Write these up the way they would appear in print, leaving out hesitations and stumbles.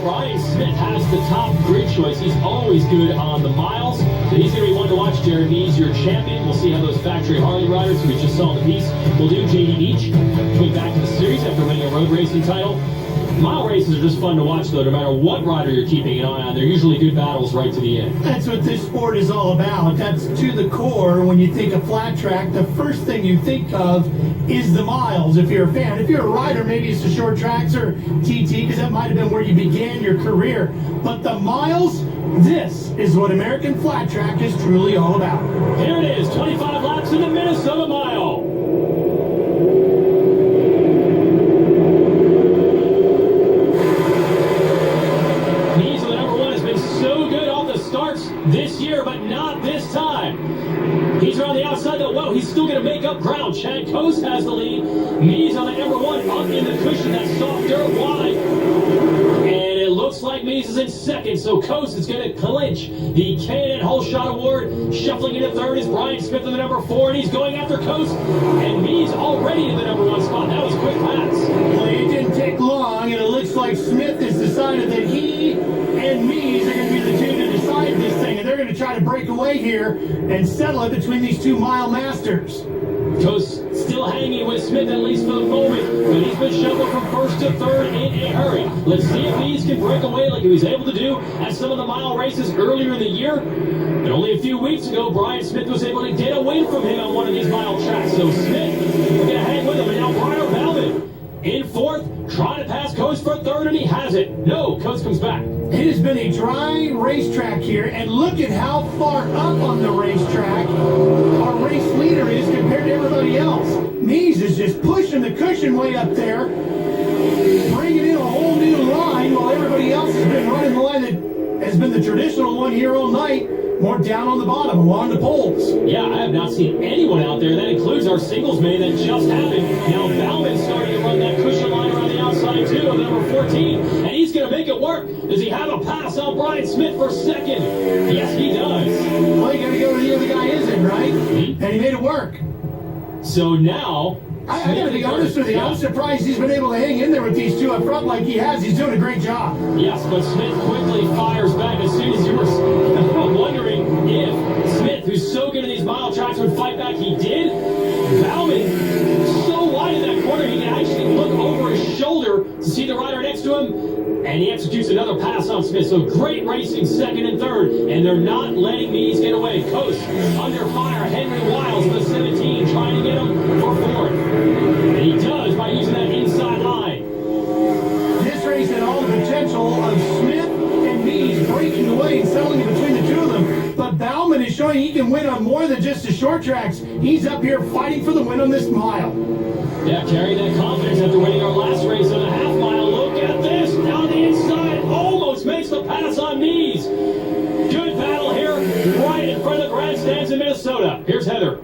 Brian Smith has the top grid choice. He's always good on the miles. So he's going to be one to watch. Jared Mees, your champion. We'll see how those factory Harley riders who we just saw in the piece will do. JD Beach coming back to the series after winning a road racing title. Mile races are just fun to watch, though, no matter what rider you're keeping an eye on. They're usually good battles right to the end. That's what this sport is all about. That's to the core. When you think of flat track, the first thing you think of is the miles, if you're a fan. If you're a rider, maybe it's the short tracks or TT, because that might have been where you began your career. But the miles, this is what American flat track is truly all about. Here it is, 25 laps in the Minnesota Mile. This year, but not this time. He's around the outside, though. Whoa, he's still going to make up ground. Chad Coase has the lead. Mees on the number one, up in the cushion. That soft dirt wide. And it looks like Mees is in second, so Coase is going to clinch the K&N Whole Shot Award. Shuffling into third is Brian Smith in the number 4, and he's going after Coase. And Mees already in the number 1 spot. That was a quick pass. Well, it didn't take long, and it looks like Smith has decided that he and Mees are going to be the two to decide this thing, and they're going to try to break away here and settle it between these two mile masters. Coase still hanging with Smith, at least for the moment, but he's been shuffled from first to third in a hurry. Let's see if Mees can break away like he was able to do at some of the mile races earlier in the year. But only a few weeks ago, Brian Smith was able to get a win from him on one of these mile tracks. So Smith is going to hang with him, and now Brian Bauman in fourth, trying to pass Coase for third, and he has it. No, Coase comes back. It has been a dry racetrack here, and look at how far up on the racetrack our race leader is compared to everybody else. Mees is just pushing the cushion way up there, bringing in a whole new line, while everybody else has been running the line that has been the traditional one here all night, more down on the bottom, along the poles. Yeah, I have not seen anyone out there. That includes our singles main that just happened. Now Bauman's starting to run that cushion line around the outside, too, of number 14, and he's going to make it work. Does he have a pass on Brian Smith for second? Yes, he does. Well, you got to go where the other guy is in, right? And he made it work. So now, I got to be honest with you, I'm surprised he's been able to hang in there with these two up front like he has. He's doing a great job. Yes, but Smith quickly fires back as soon as you were wondering if Smith, who's so good at these mile tracks, would fight back. He did. Bauman, so wide in that corner, he can actually look over his shoulder to see the rider next to him, and he executes another pass on Smith. So great racing second and third, and they're not letting Mees get away. Coase under fire. Henry Wiles, the 17, trying to get him for fourth. And he does by using that inside line. This race had all the potential of Smith and Mees breaking away and settling between the two of them. But Bauman is showing he can win on more than just the short tracks. He's up here fighting for the win on this mile. Yeah, carrying that confidence after winning our last race on a half mile. Look at this. Down the inside. Almost makes the pass on Mees. Good battle here right in front of the grandstands in Minnesota. Here's Heather.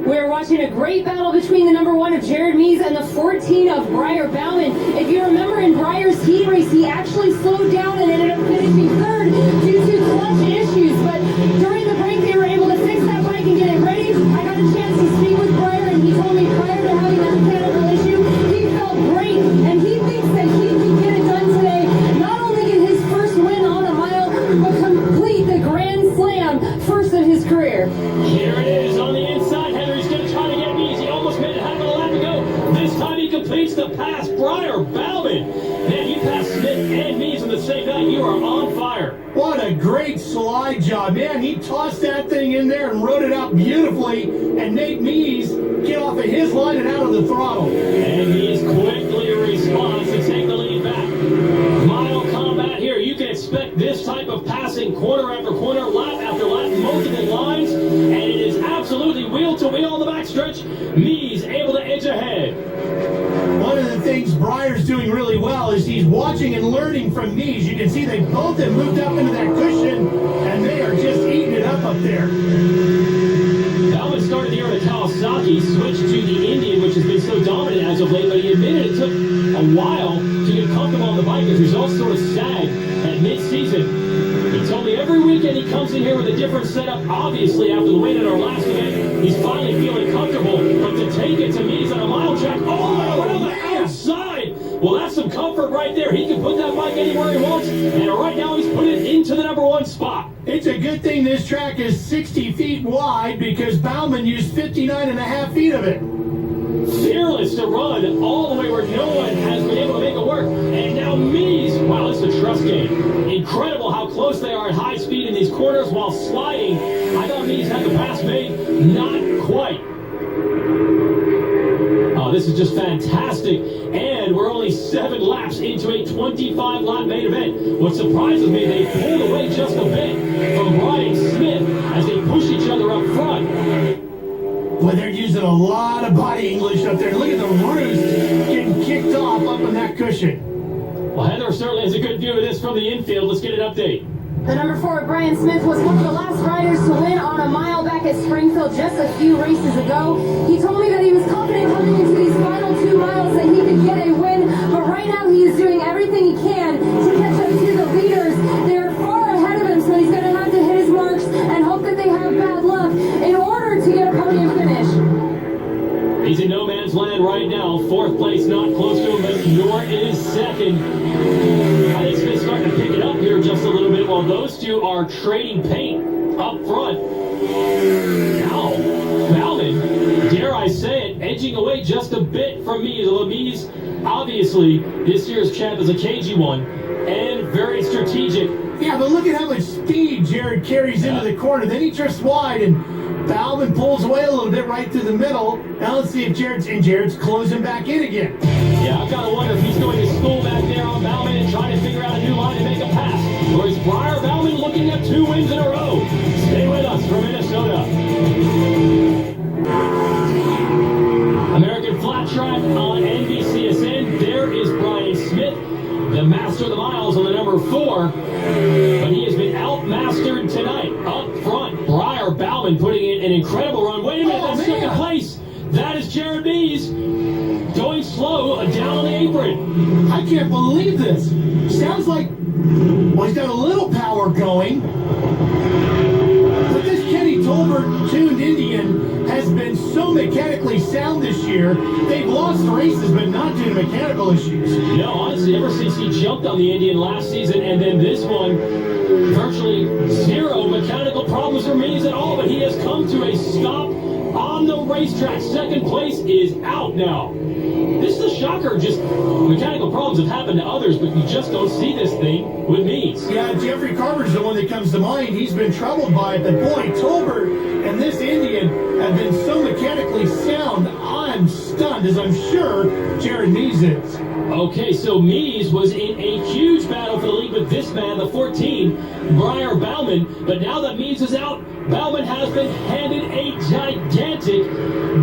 We're watching a great battle between the number 1 of Jared Mees and the 14 of Briar Bauman. If you remember in Briar's heat race, he actually slowed down and ended up finishing third due to clutch issues. But during the break, they were able to fix that bike and get it ready. I got a chance to speak with Briar, and he told me prior to having that mechanical issue, he felt great, and he thinks that he can get it done today. Not only get his first win on a mile, but complete the Grand Slam, first of his career. Here it is on the inside. He's going to try to get Mees. He almost made it half of a lap to go. This time he completes the pass. Briar Bauman. Man, you passed Smith and Mees on the same night. You are on fire. What a great slide job. Man, he tossed that thing in there and rode it out beautifully. And Nate Mees get off of his line and out of the throttle. And Mees quickly responds to take the lead back. Mile combat here. You can expect this type of passing corner after corner, lap after lap, multiple lines. And it is absolutely wheel to wheel on the backstretch. Mees able to edge ahead. One of the things Briar's doing really well is he's watching and learning from Mees. You can see they both have moved up into that cushion, and they are just eating it up there. Bauman started the year in a Kawasaki, switched to the Indian, which has been so dominant as of late, but he admitted it took a while to get comfortable on the bike. His results sort of sagged at mid-season. He told me every weekend he comes in here with a different setup. Obviously, after the win at our last event, he's finally feeling comfortable. But to take it to Mees on a mile track, all the way around the outside, Well, that's some comfort right there. He can put that bike anywhere he wants, and right now he's put it into the number 1 spot. It's a good thing this track is 60 feet wide because Bauman used 59.5 feet of it. Fearless to run all the way where no one has been able to make it work. And now Mies, wow, this is a trust game. Incredible how close they are at high speed in these corners while sliding. I thought Mies had the pass made, not quite. Oh, this is just fantastic. And we're only 7 laps into a 25-lap main event. What surprises me, they pulled away just a bit from Brian Smith as they push each other up front. Well, they're using a lot of body English up there. Look at the roost getting kicked off up in that cushion. Well, Heather certainly has a good view of this from the infield. Let's get an update. The number 4, Brian Smith, was one of the last riders to win on a mile back at Springfield just a few races ago. He told me that he was confident coming into these final 2 miles that he could get a win, but right now he is doing everything he can to catch up to the leaders. They're far ahead of him, so he's going to have to hit his marks and hope that they have bad luck in order to get a podium finish. He's in no man's land right now. 4th place, not close to him, but nor is 2nd. I think Smith's starting to pick it up here just a little bit while those two are trading paint up front. Now, Bauman, dare I say it, edging away just a bit from Mies. Although Mies, obviously, this year's champ is a cagey one and very strategic. Yeah, but look at how much speed Jared carries into the corner. Then he drifts wide, and Bauman pulls away a little bit right through the middle. Now let's see if Jared's closing back in again. Yeah, I've got to wonder if he's going to school back there on Bauman and trying to figure out a new line and make a pass. Or is Briar Bauman looking at 2 wins in a row? Stay with us from Minnesota. American Flat Track on NBCSN. There is Brian Smith, the master of the miles on the number 4. But he has been outmastered tonight. Up front, Briar Bauman putting in an incredible run. Wait a minute, that's 2nd place. That is Jared Mies going slow down on the apron. I can't believe this. Sounds like, well, he's got a little power going. But this Kenny Tolbert tuned Indian has been so mechanically sound this year. They've lost races, but not due to mechanical issues. No, honestly, ever since he jumped on the Indian last season and then this one, virtually 0 mechanical problems for Mies at all, but he has come to a stop on the racetrack. 2nd place is out now. This is a shocker. Just mechanical problems have happened to others, but you just don't see this thing with Mies. Yeah, Jeffrey Carter's the one that comes to mind. He's been troubled by it. But boy, Tolbert and this Indian have been so mechanically sound. I'm stunned, as I'm sure Jared Mies is. Okay, so Mies was in a huge battle for the lead with this man, the 14, Briar Bauman. But now that Mies is out, Bauman has been handed a gigantic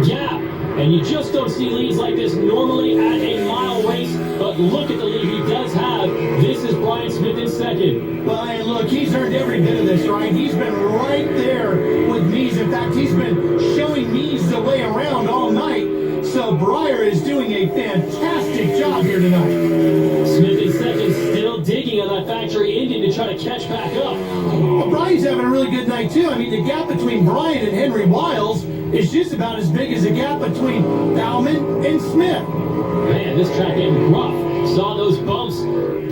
gap. And you just don't see leads like this normally at a mile race. But look at the lead he does have. This is Brian Smith in 2nd. Well, and look, he's earned every bit of this, right? He's been right there with Mies. In fact, he's been showing Mies the way around all night. So Briar is doing a fantastic job here tonight. Smith in 2nd, still digging on that factory Indian to try to catch back up. Well, Brian's having a really good night, too. I mean, the gap between Brian and Henry Wiles is just about as big as the gap between Bauman and Smith. Man, this track getting rough. Saw those bumps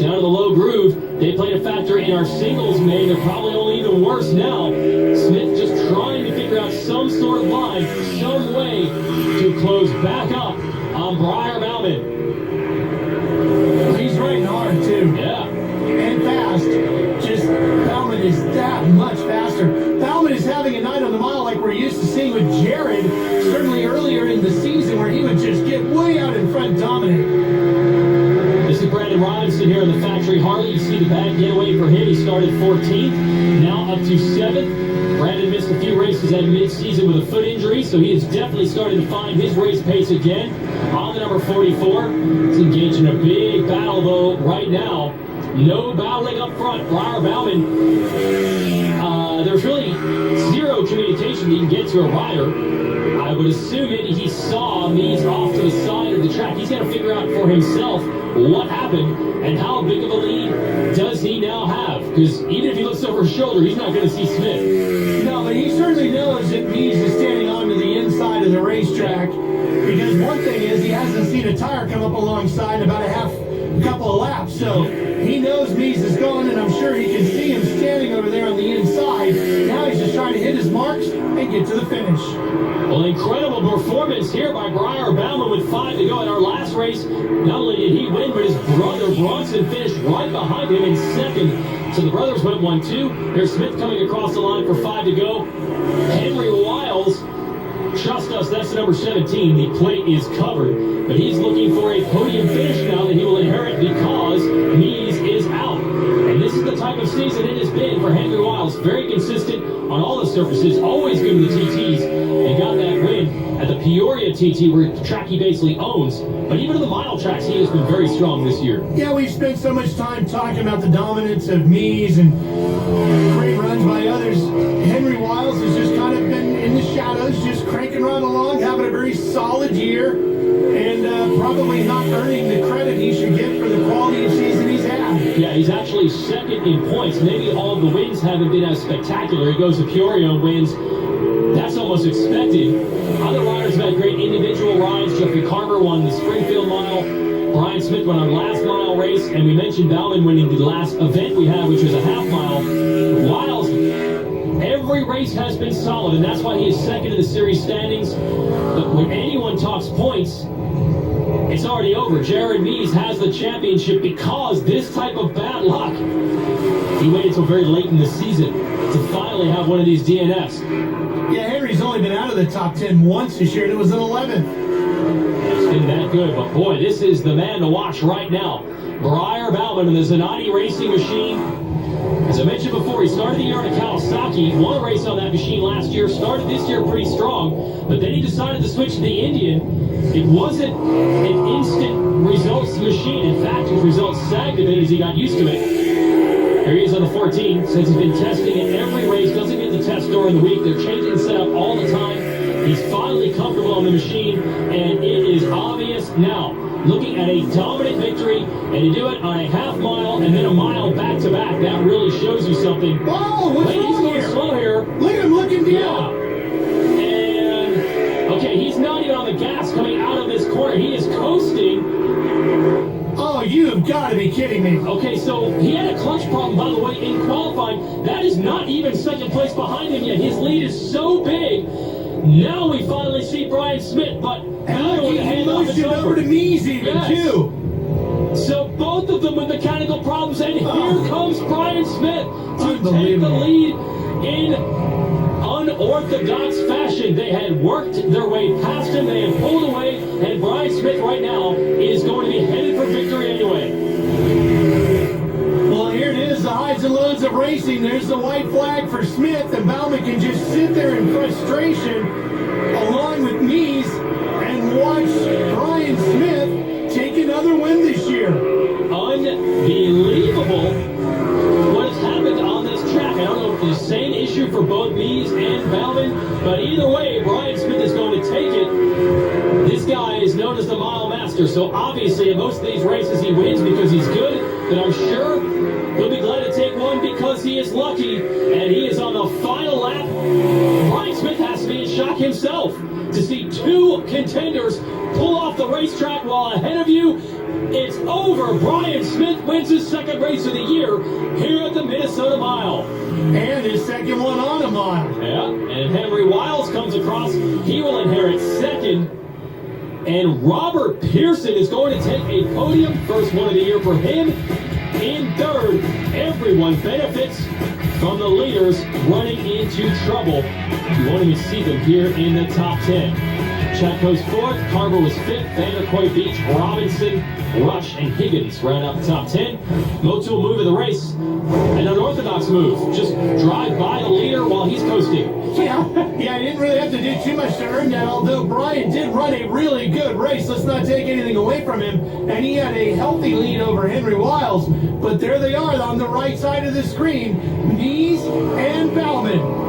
down to the low groove. They played a factor in our singles main. They're probably only even worse now. Smith just trying to figure out some sort of line, some way to close back up on Briar Bauman. He's riding hard, too. Yeah. And fast. Just Bauman is that much faster. Bauman is having a night on the mile like we're used to seeing with Jared, certainly earlier in the season, where he would just get way out in front and dominate. This is Brandon Robinson here in the factory Harley. You see the bad getaway for him. He started 14th, now up to 7th. Brandon missed a few races at mid-season with a foot injury, so he is definitely starting to find his race pace again. On the number 44, he's engaged in a big battle, though, right now. No battling up front. Briar Bauman, there's really 0 communication he can get to a rider. I would assume maybe he saw Mies off to the side of the track. He's got to figure out for himself what happened and how big of a lead does he now have. Because even if he looks over his shoulder, he's not going to see Smith. No, but he certainly knows that Mies is standing onto the inside of of the racetrack. Because one thing is, he hasn't seen a tire come up alongside in about a couple of laps. So he knows Mies is gone, and I'm sure he can see him standing over there on the inside. Now he's just trying to hit his marks and get to the finish. Well, incredible performance here by Briar Bauman with 5 to go in our last race. Not only did he win, but his brother Bronson finished right behind him in second. So the brothers went 1-2. Here's Smith coming across the line for 5 to go. Henry Wiles, trust us, that's the number 17. The plate is covered. But he's looking for a podium finish now that he will inherit because Mies is out. And this is the type of season it has been for Henry Wiles. Very consistent on all the surfaces, always good in the TTs, and got that win at the Peoria TT, where the track he basically owns. But even in the mile tracks, he has been very strong this year. Yeah, we've spent so much time talking about the dominance of Mies and great runs by others. Henry Wiles has just kind of been in the shadows, just cranking right along, having a very solid year, and probably not earning the credit he should get for the quality of season he's had. Yeah, he's actually second in points. Maybe all the wins haven't been as spectacular. He goes to Peoria and wins. That's almost expected. Other riders have had great individual rides. Jeffrey Carver won the Springfield Mile. Brian Smith won our last mile race. And we mentioned Bauman winning the last event we had, which was a half mile. Wiles, every race has been solid, and that's why he is second in the series standings. But when anyone talks points, it's already over. Jared Mies has the championship because this type of bad luck. He waited until very late in the season to finally have one of these DNFs. Yeah, Henry's only been out of the top 10 once this year, and it was an 11th. It's been that good, but boy, this is the man to watch right now. Briar Bauman in the Zanatti racing machine. As I mentioned before, he started the year on a Kawasaki, won a race on that machine last year, started this year pretty strong, but then he decided to switch to the Indian. It wasn't an instant results machine. In fact, his results sagged a bit as he got used to it. Here he is on the 14, since he's been testing in every race, doesn't get the test during the week. They're changing the setup all the time. He's finally comfortable on the machine, and it is obvious now. Looking at a dominant victory, and to do it on a half mile and then a mile back-to-back, that really shows you something. Whoa, what's Wait, he's wrong going here? slow here. Look at him looking down. Yeah. And, okay, he's not even on the gas coming out of this corner. He is coasting. Oh, you have got to be kidding me. Okay, so he had a clutch problem, by the way, in qualifying. That is not even second place behind him yet. His lead is so big. Now we finally see Brian Smith, but And look, he motioned over to Mies even, Yes. too. So both of them with mechanical problems, and here comes Brian Smith to take the Unbelievable. lead in unorthodox fashion. They had worked their way past him, they had pulled away, and Brian Smith right now is going to be headed for victory anyway. Well, here it is, the highs and lows of racing. There's the white flag for Smith, and Bauman can just sit there in frustration along with Mies and watch Brian Smith take another win this year. Unbelievable what has happened on this track. I don't know if it's the same issue for both Mies and Bauman, but either way, Brian Smith is going to take it. This guy is known as the mile master, so obviously in most of these races he wins because he's good, but I'm sure he'll be glad to take one because he is lucky, and he is on the final lap. Brian Smith has to be in shock himself to see two contenders pull off the racetrack while ahead of you. It's over. Brian Smith wins his second race of the year here at the Minnesota Mile. And his second one on a mile. Yeah, and Henry Wiles comes across. He will inherit second. And Robert Pearson is going to take a podium. First one of the year for him. In third, everyone benefits from the leaders running into trouble. You won't even see them here in the top 10. Chad goes fourth, Carver was fifth, Vanderkoy, Beach, Robinson, Rush, and Higgins round out the top 10. Motul move of the race, an unorthodox move. Just drive by the leader while he's coasting. Yeah, he didn't really have to do too much to earn that, although Brian did run a really good race. Let's not take anything away from him. And he had a healthy lead over Henry Wiles. But there they are on the right side of the screen, Mies and Bauman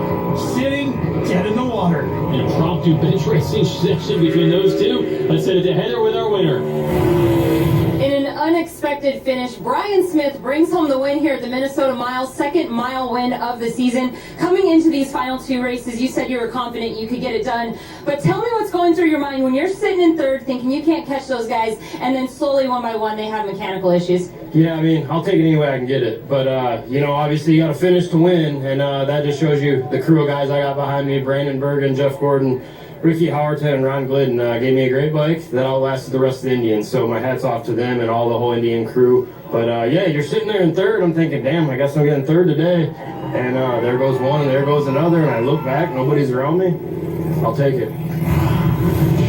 sitting dead in the water. An impromptu bench racing session between those two. Let's send it to Heather with our winner. In an unexpected finish. Brian Smith brings home the win here at the Minnesota Mile, second mile win of the season. Coming into these final two races, you said you were confident you could get it done. But tell me what's going through your mind when you're sitting in third thinking you can't catch those guys, and then slowly one by one they have mechanical issues. Yeah, I mean, I'll take it any way I can get it. But, obviously you got to finish to win, and that just shows you the crew of guys I got behind me, Brandon Bergen, Jeff Gordon, Ricky Howerton, and Ron Glidden gave me a great bike that outlasted the rest of the Indians. So my hat's off to them and all the whole Indian crew. But, you're sitting there in third. I'm thinking, damn, I guess I'm getting third today. And there goes one, and there goes another, and I look back, nobody's around me. I'll take it.